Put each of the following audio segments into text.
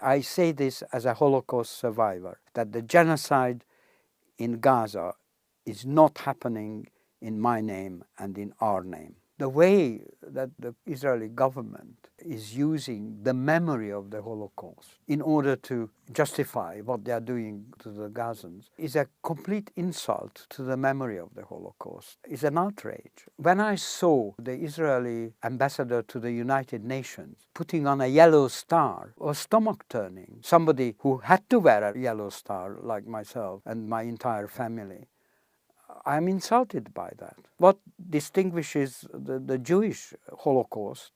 I say this as a Holocaust survivor, that the genocide in Gaza is not happening in my name and in our name. The way that the Israeli government is using the memory of the Holocaust in order to justify what they are doing to the Gazans is a complete insult to the memory of the Holocaust. It's an outrage. When I saw the Israeli ambassador to the United Nations putting on a yellow star, it was stomach-turning. Somebody who had to wear a yellow star, like myself and my entire family, I'm insulted by that. What distinguishes the Jewish Holocaust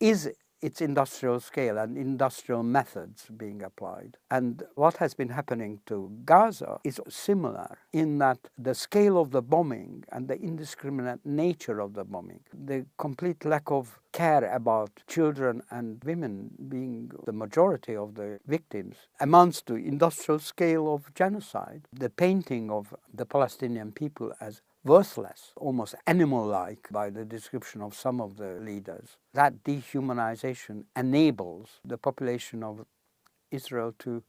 is its industrial scale and industrial methods being applied. And what has been happening to Gaza is similar in that the scale of the bombing and the indiscriminate nature of the bombing, the complete lack of care about children and women being the majority of the victims, amounts to industrial scale of genocide. The painting of the Palestinian people as worthless, almost animal-like by the description of some of the leaders. That dehumanization enables the population of Israel to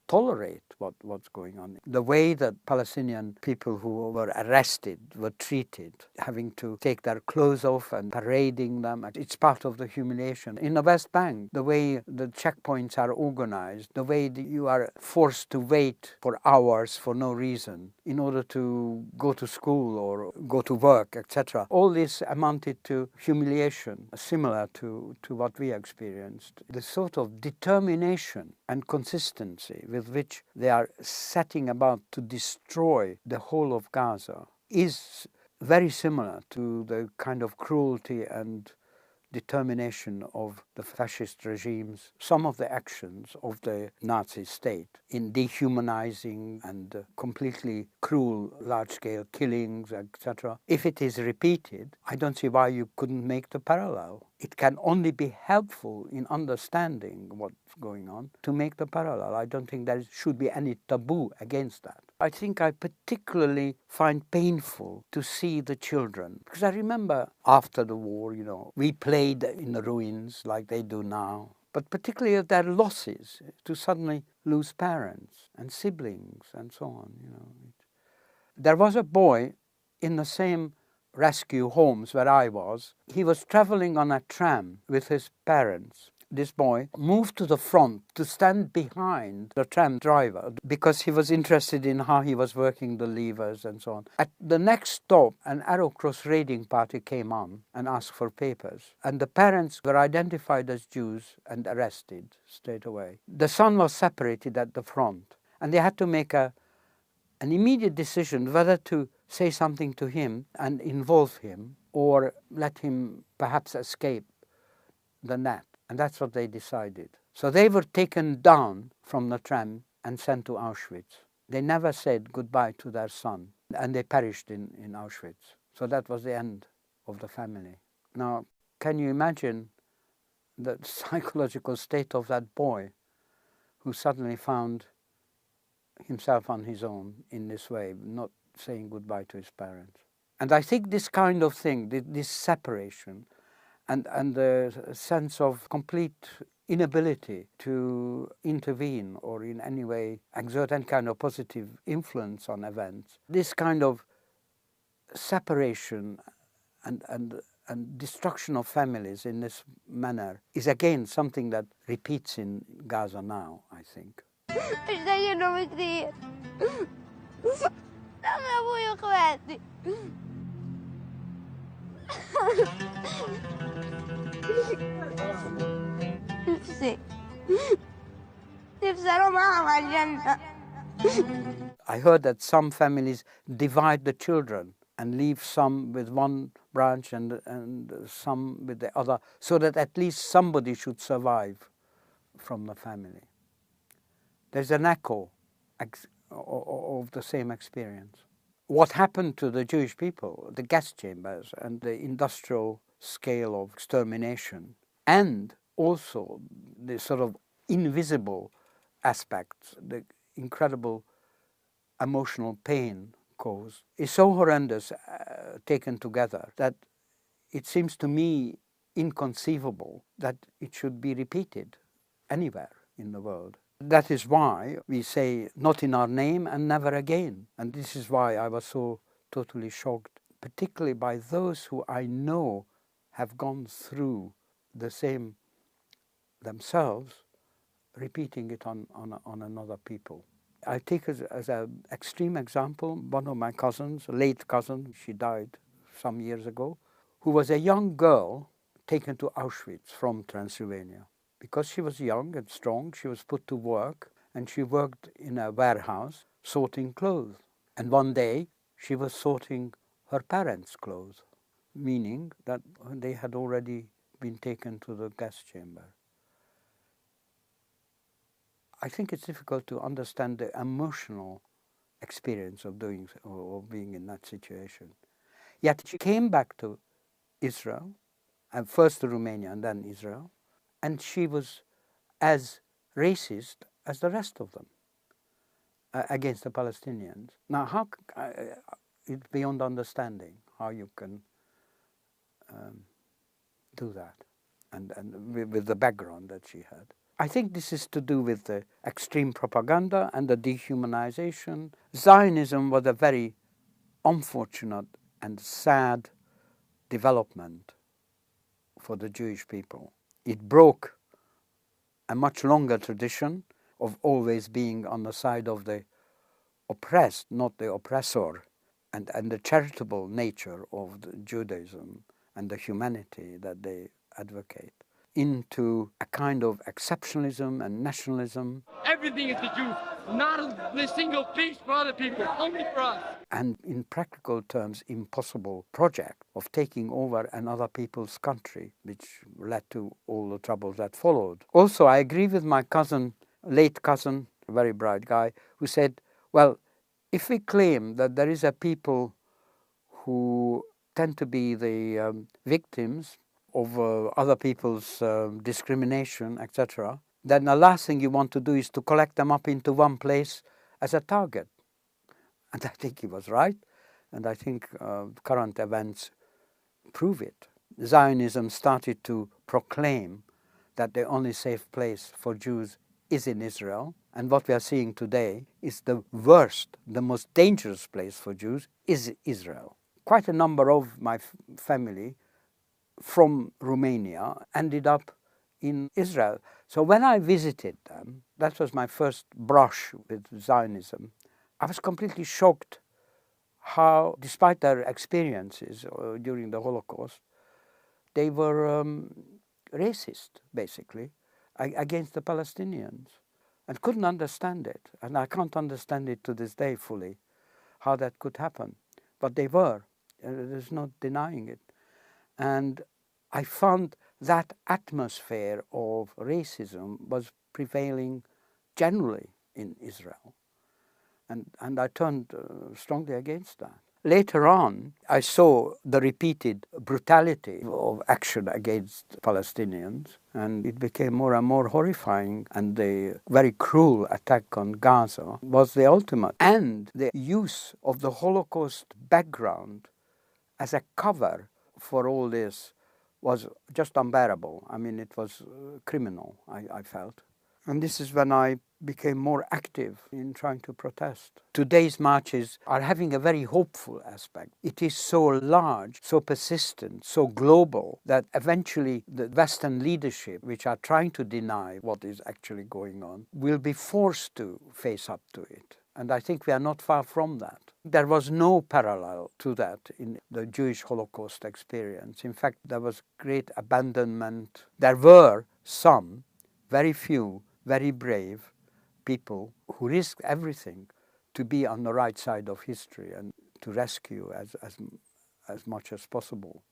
tolerate what's going on. The way that Palestinian people who were arrested were treated, having to take their clothes off and parading them, it's part of the humiliation. In the West Bank, the way the checkpoints are organized, the way that you are forced to wait for hours for no reason in order to go to school or go to work, etc. All this amounted to humiliation, similar to what we experienced. The sort of determination and consistency with which they are setting about to destroy the whole of Gaza is very similar to the kind of cruelty and determination of the fascist regimes, some of the actions of the Nazi state in dehumanizing and completely cruel large-scale killings, etc. If it is repeated, I don't see why you couldn't make the parallel. It can only be helpful in understanding what's going on to make the parallel. I don't think there should be any taboo against that. I think I particularly find painful to see the children, because I remember after the war, we played in the ruins like they do now, but particularly of their losses, to suddenly lose parents and siblings and so on. There was a boy in the same rescue homes where I was. He was traveling on a tram with his parents. This boy moved to the front to stand behind the tram driver because he was interested in how he was working the levers and so on. At the next stop, an Arrow Cross raiding party came on and asked for papers. And the parents were identified as Jews and arrested straight away. The son was separated at the front, and they had to make an immediate decision whether to say something to him and involve him or let him perhaps escape the net. And that's what they decided. So they were taken down from the tram and sent to Auschwitz. They never said goodbye to their son, and they perished in Auschwitz. So that was the end of the family. Now, can you imagine the psychological state of that boy who suddenly found himself on his own in this way, not saying goodbye to his parents? And I think this kind of thing, this separation, and the sense of complete inability to intervene or in any way exert any kind of positive influence on events, this kind of separation and destruction of families in this manner is again something that repeats in Gaza now, I think. I heard that some families divide the children and leave some with one branch and some with the other, so that at least somebody should survive from the family. There's an echo of the same experience. What happened to the Jewish people, the gas chambers and the industrial scale of extermination, and also the sort of invisible aspects, the incredible emotional pain caused, is so horrendous taken together that it seems to me inconceivable that it should be repeated anywhere in the world. That is why we say not in our name and never again. And this is why I was so totally shocked, particularly by those who I know have gone through the same themselves, repeating it on another people. I take as an extreme example one of my cousins, a late cousin, she died some years ago, who was a young girl taken to Auschwitz from Transylvania. Because she was young and strong, she was put to work, and she worked in a warehouse sorting clothes. And one day she was sorting her parents' clothes, meaning that they had already been taken to the gas chamber. I think it's difficult to understand the emotional experience of doing or being in that situation. Yet she came back to Israel, and first to Romania and then Israel, and she was as racist as the rest of them against the Palestinians. Now, how it's beyond understanding how you can do that, and with the background that she had. I think this is to do with the extreme propaganda and the dehumanization. Zionism was a very unfortunate and sad development for the Jewish people. It broke a much longer tradition of always being on the side of the oppressed, not the oppressor, and the charitable nature of the Judaism and the humanity that they advocate, into a kind of exceptionalism and nationalism. Everything is the Jews, not a single piece for other people, only for us. And in practical terms, impossible project of taking over another people's country, which led to all the troubles that followed. Also, I agree with my cousin, late cousin, a very bright guy, who said, well, if we claim that there is a people who tend to be the victims of other people's discrimination, etc., then the last thing you want to do is to collect them up into one place as a target. And I think he was right, and I think current events prove it. Zionism started to proclaim that the only safe place for Jews is in Israel, and what we are seeing today is the worst, the most dangerous place for Jews is Israel. Quite a number of my family from Romania ended up in Israel. So when I visited them, that was my first brush with Zionism, I was completely shocked how, despite their experiences during the Holocaust, they were racist, basically, against the Palestinians, and couldn't understand it. And I can't understand it to this day fully, how that could happen. But they were. There's no denying it. And I found that atmosphere of racism was prevailing generally in Israel. And I turned strongly against that. Later on, I saw the repeated brutality of action against Palestinians, and it became more and more horrifying, and the very cruel attack on Gaza was the ultimate. And the use of the Holocaust background as a cover for all this was just unbearable. I mean, it was criminal, I felt. And this is when I became more active in trying to protest. Today's marches are having a very hopeful aspect. It is so large, so persistent, so global, that eventually the Western leadership, which are trying to deny what is actually going on, will be forced to face up to it. And I think we are not far from that. There was no parallel to that in the Jewish Holocaust experience. In fact, there was great abandonment. There were some, very few, very brave people who risked everything to be on the right side of history and to rescue as much as possible.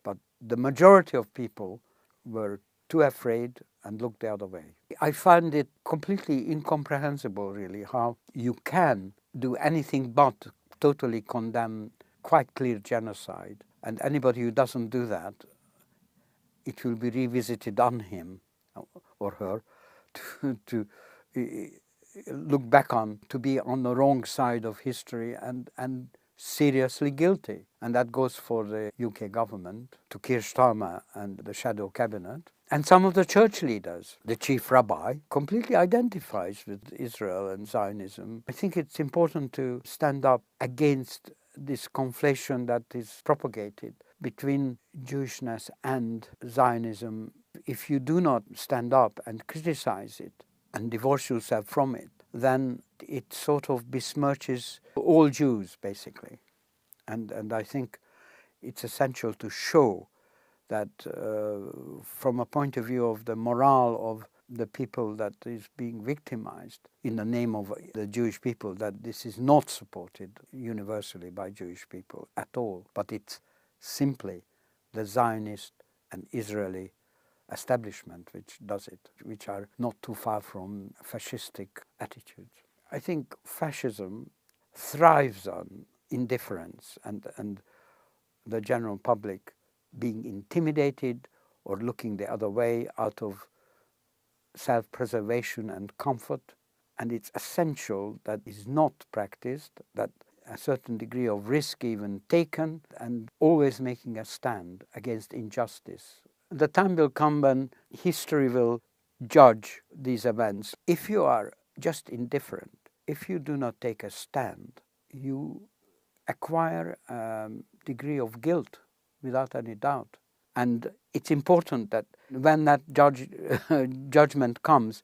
But the majority of people were too afraid and looked the other way. I find it completely incomprehensible, really, how you can do anything but totally condemn quite clear genocide. And anybody who doesn't do that, it will be revisited on him or her to look back on, to be on the wrong side of history and seriously guilty. And that goes for the UK government, to Keir Starmer and the shadow cabinet. And some of the church leaders, the chief rabbi, completely identifies with Israel and Zionism. I think it's important to stand up against this conflation that is propagated between Jewishness and Zionism. If you do not stand up and criticize it and divorce yourself from it, then it sort of besmirches all Jews, basically. And I think it's essential to show that from a point of view of the morale of the people that is being victimized in the name of the Jewish people, that this is not supported universally by Jewish people at all, but it's simply the Zionist and Israeli establishment which does it, which are not too far from fascistic attitudes. I think fascism thrives on indifference and the general public being intimidated or looking the other way out of self-preservation and comfort. And it's essential that is not practiced, that a certain degree of risk even taken, and always making a stand against injustice. The time will come when history will judge these events. If you are just indifferent, if you do not take a stand, you acquire a degree of guilt without any doubt. And it's important that when that judgment comes,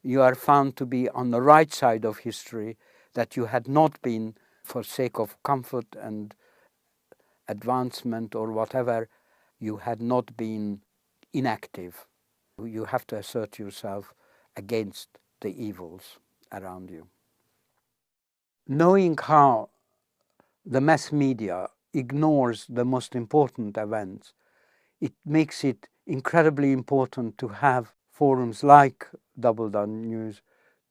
you are found to be on the right side of history, that you had not been, for sake of comfort and advancement or whatever, you had not been inactive. You have to assert yourself against the evils around you. Knowing how the mass media ignores the most important events, it makes it incredibly important to have forums like Double Down News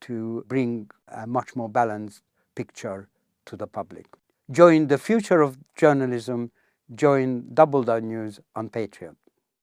to bring a much more balanced picture to the public. Join the future of journalism, join Double Down News on Patreon.